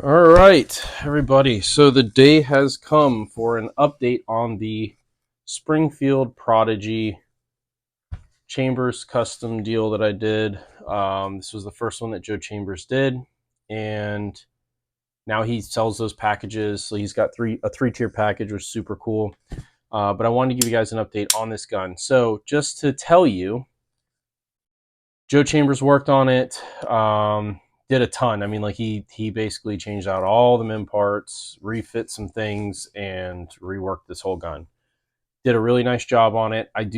All right, everybody. So the day has come for an update on the Springfield Prodigy Chambers custom deal that I did. This was the first one that Joe Chambers did, and now he sells those packages. So he's got a three-tier package, which is super cool. But I wanted to give you guys an update on this gun. So just to tell you, Joe Chambers worked on it. Did a ton. I mean, like he basically changed out all the min parts, refit some things, and reworked this whole gun. Did a really nice job on it. I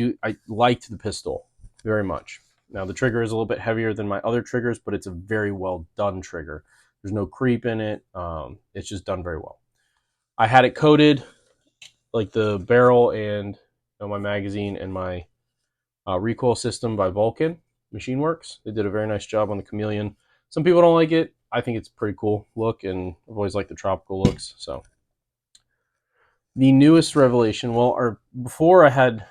liked the pistol very much. Now the trigger is a little bit heavier than my other triggers, but it's a very well done trigger. There's no creep in it. It's just done very well. I had it coated, like the barrel and my magazine and my recoil system by Vulcan Machine Works. They did a very nice job on the Chameleon. Some people don't like it. I think it's a pretty cool look, and I've always liked the tropical looks. So the newest revelation, before I had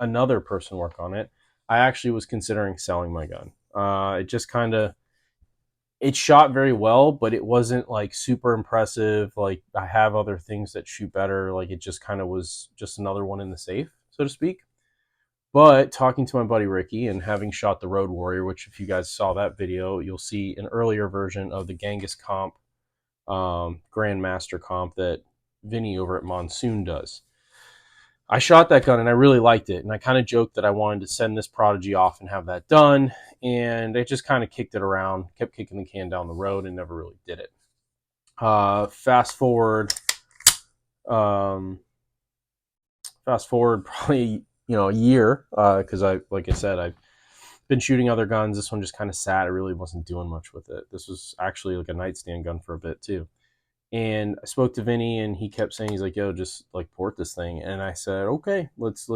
another person work on it, I actually was considering selling my gun. It just kind of, it shot very well, but it wasn't like super impressive. Like I have other things that shoot better. Like it just kind of was just another one in the safe, so to speak. But talking to my buddy Ricky and having shot the Road Warrior, which if you guys saw that video, you'll see an earlier version of the Genghis comp, Grandmaster comp that Vinny over at Monsoon does. I shot that gun and I really liked it. And I kind of joked that I wanted to send this Prodigy off and have that done. And I just kind of kicked it around, kept kicking the can down the road and never really did it. Fast forward probably a year, because like I said, I've been shooting other guns. This one just kind of sat. I really wasn't doing much with it. This was actually like a nightstand gun for a bit too. And I spoke to Vinny, and he kept saying, he's like, "Yo, just like port this thing." And I said, "Okay, let's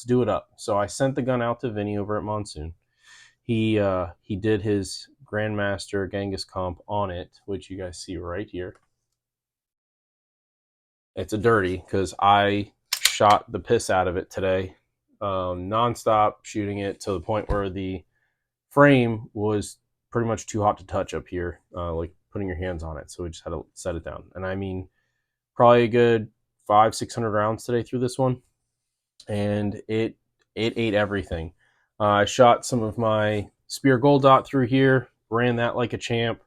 do it up." So I sent the gun out to Vinny over at Monsoon. He did his Grandmaster Genghis comp on it, which you guys see right here. It's a dirty because I shot the piss out of it today. Nonstop shooting it to the point where the frame was pretty much too hot to touch up here, like putting your hands on it. So we just had to set it down. And I mean, probably a good 500-600 rounds today through this one, and it ate everything. I shot some of my Spear Gold Dot through here, ran that like a champ,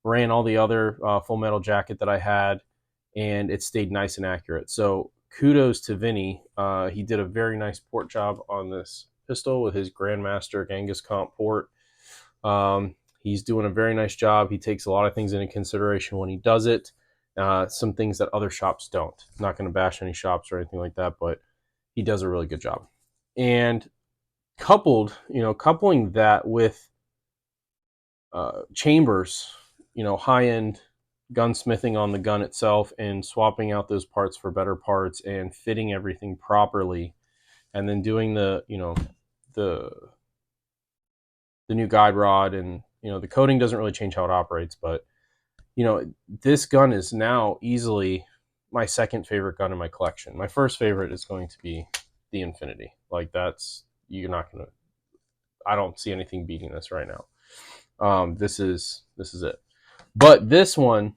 ran all the other Full Metal Jacket that I had, and it stayed nice and accurate. So kudos to Vinny. He did a very nice port job on this pistol with his Grandmaster Genghis comp port. He's doing a very nice job. He takes a lot of things into consideration when he does it. Some things that other shops don't. I'm not going to bash any shops or anything like that, but he does a really good job. And coupling that with Chambers, high-end gunsmithing on the gun itself and swapping out those parts for better parts and fitting everything properly, and then doing the new guide rod, and the coating doesn't really change how it operates, but this gun is now easily my second favorite gun in my collection. My first favorite is going to be the Infinity. Like I don't see anything beating this right now. This is it. But this one,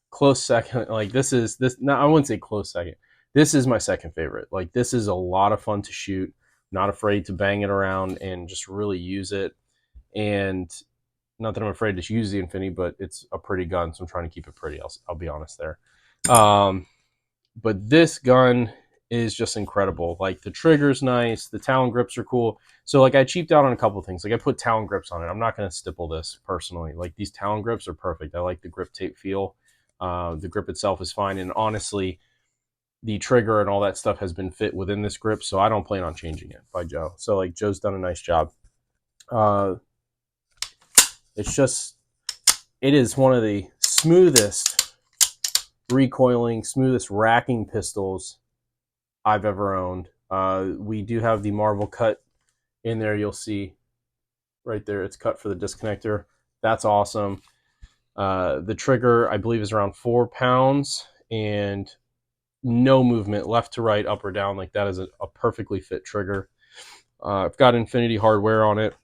close second. Like this. No, I wouldn't say close second. This is my second favorite. Like this is a lot of fun to shoot. Not afraid to bang it around and just really use it. And not that I'm afraid to use the Infinity, but it's a pretty gun, so I'm trying to keep it pretty. I'll be honest there. But this gun is just incredible. Like the trigger's nice, the Talon grips are cool. So like I cheaped out on a couple of things. Like I put Talon grips on it. I'm not going to stipple this personally. Like these Talon grips are perfect. I like the grip tape feel. The grip itself is fine, and honestly, the trigger and all that stuff has been fit within this grip, so I don't plan on changing it by Joe. So like Joe's done a nice job. It is one of the smoothest recoiling, smoothest racking pistols I've ever owned. We do have the marble cut in there. You'll see right there. It's cut for the disconnector. That's awesome. The trigger, I believe, is around 4 pounds and no movement left to right, up or down. Like that is a perfectly fit trigger. I've got Infinity hardware on it.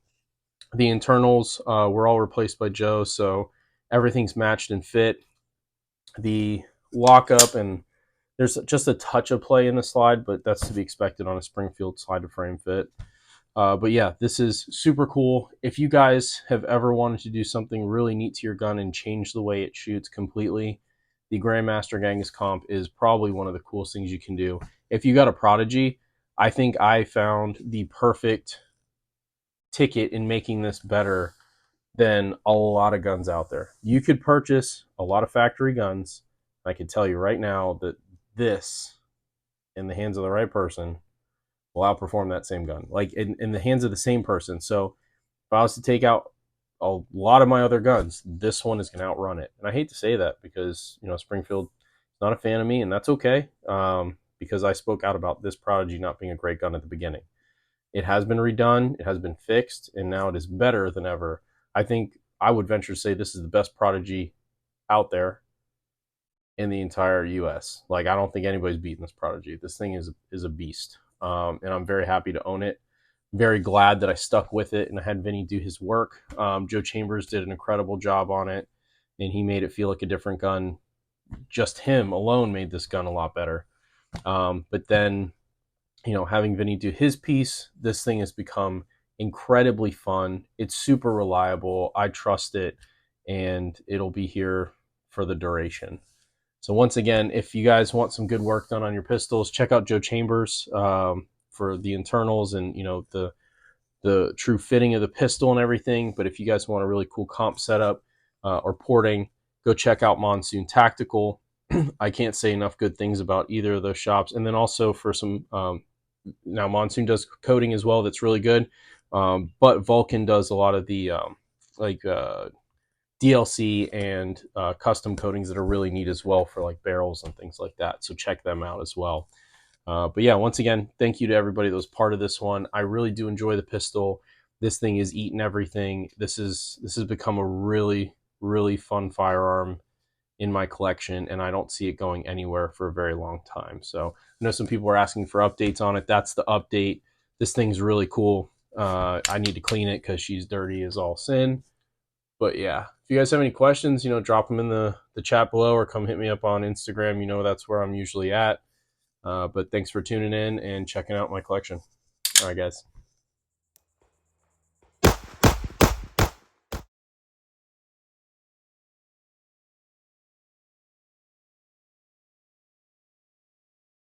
The internals were all replaced by Joe, so everything's matched and fit. The lockup, and there's just a touch of play in the slide, but that's to be expected on a Springfield slide to frame fit. But yeah, this is super cool. If you guys have ever wanted to do something really neat to your gun and change the way it shoots completely, the Grandmaster Genghis Comp is probably one of the coolest things you can do. If you got a Prodigy, I think I found the perfect ticket in making this better than a lot of guns out there. You could purchase a lot of factory guns. I can tell you right now that this, in the hands of the right person, will outperform that same gun, like in the hands of the same person. So if I was to take out a lot of my other guns, this one is going to outrun it. And I hate to say that because, Springfield is not a fan of me, and that's okay, because I spoke out about this Prodigy not being a great gun at the beginning. It has been redone, it has been fixed, and now it is better than ever. I think I would venture to say this is the best Prodigy out there in the entire U.S. Like, I don't think anybody's beaten this Prodigy. This thing is a beast, and I'm very happy to own it. Very glad that I stuck with it and I had Vinny do his work. Joe Chambers did an incredible job on it, and he made it feel like a different gun. Just him alone made this gun a lot better. But then, having Vinny do his piece, this thing has become incredibly fun. It's super reliable. I trust it, and it'll be here for the duration. So once again, if you guys want some good work done on your pistols, check out Joe Chambers for the internals and the true fitting of the pistol and everything. But if you guys want a really cool comp setup or porting, go check out Monsoon Tactical. I can't say enough good things about either of those shops. And then also for some now Monsoon does coating as well. That's really good. But Vulcan does a lot of the DLC and custom coatings that are really neat as well for like barrels and things like that. So check them out as well. But yeah, once again, thank you to everybody that was part of this one. I really do enjoy the pistol. This thing is eating everything. This has become a really, really fun firearm in my collection, and I don't see it going anywhere for a very long time. So I know some people are asking for updates on it. That's the update. This thing's really cool. I need to clean it because she's dirty as all sin. But yeah, if you guys have any questions, drop them in the chat below or come hit me up on Instagram. That's where I'm usually at. But thanks for tuning in and checking out my collection. All right, guys.